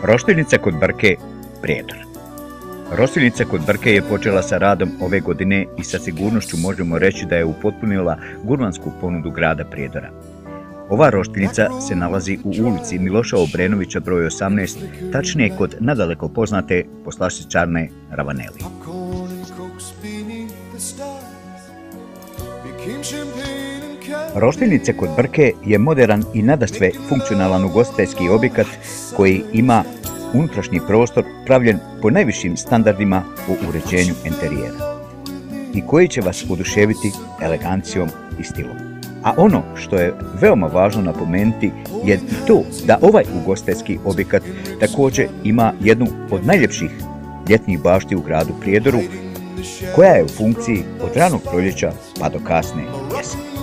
Roštiljnica kod Brke, Prijedor. Roštiljnica kod Brke je počela sa radom ove godine i sa sigurnošću možemo reći da je upotpunila gurmansku ponudu grada Prijedora. Ova roštiljnica se nalazi u ulici Miloša Obrenovića broj 18, tačnije kod nadaleko poznate poslastičarne Ravaneli. Roštiljnica kod Brke je moderan i nadasve funkcionalan ugostiteljski objekat koji ima unutrašnji prostor pravljen po najvišim standardima u uređenju enterijera i koji će vas oduševiti elegancijom i stilom. A ono što je veoma važno napomenuti je to da ovaj ugostiteljski objekat također ima jednu od najljepših ljetnih bašti u gradu Prijedoru, koja je u funkciji od ranog proljeća pa do kasne jeseni.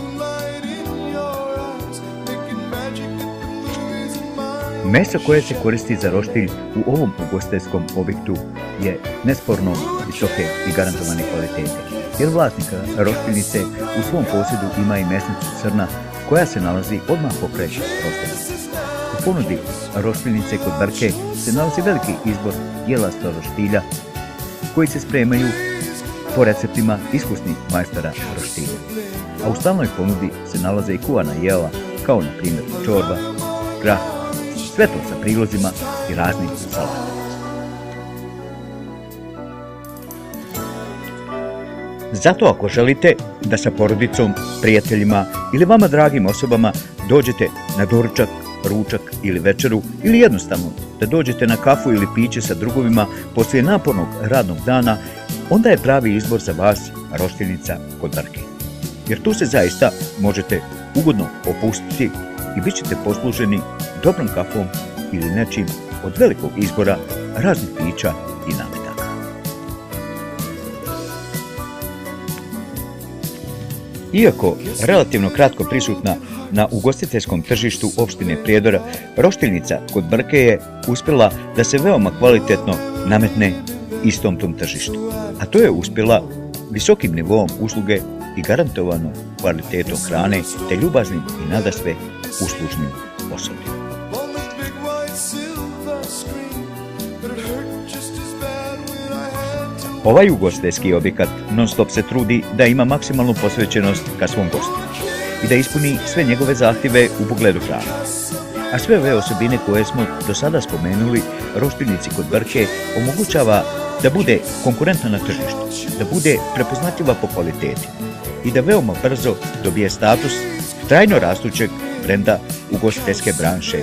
Meso koje se koristi za roštilj u ovom ugostiteljskom objektu je nesporno visoke i garantovane kvalitete, jer vlasnik roštiljnice u svom posjedu ima i mesnicu Crna koja se nalazi odmah pokraj roštiljnice. U ponudi roštiljnice kod Brke se nalazi veliki izbor jelasta roštilja koji se spremaju po receptima iskusnih majstora roštilja. A u stalnoj ponudi se nalaze i kuvana jela kao na primjer čorba, grah, sve to sa prilozima i raznim salatama. Zato ako želite da sa porodicom, prijateljima ili vama dragim osobama dođete na doručak, ručak ili večeru ili jednostavno da dođete na kafu ili piće sa drugovima poslije napornog radnog dana, onda je pravi izbor za vas roštiljnica kod Brke. Jer tu se zaista možete ugodno opustiti i bit ćete posluženi dobrom kafom ili nečim od velikog izbora raznih pića i nametaka. Iako relativno kratko prisutna na ugostiteljskom tržištu opštine Prijedora, roštiljnica kod Brke je uspjela da se veoma kvalitetno nametne istom tom tržištu, a to je uspjela visokim nivoom usluge i garantovanom kvalitetom hrane te ljubaznim i nadasve uslužnim osobljem. Ovaj ugostiteljski objekat non stop se trudi da ima maksimalnu posvećenost ka svom gostu i da ispuni sve njegove zahtjeve u pogledu hrane. A sve ove osobine koje smo do sada spomenuli roštiljnici kod Brke omogućava da bude konkurentna na tržištu, da bude prepoznatljiva po kvaliteti i da veoma brzo dobije status trajno rastućeg brenda ugostiteljske branše.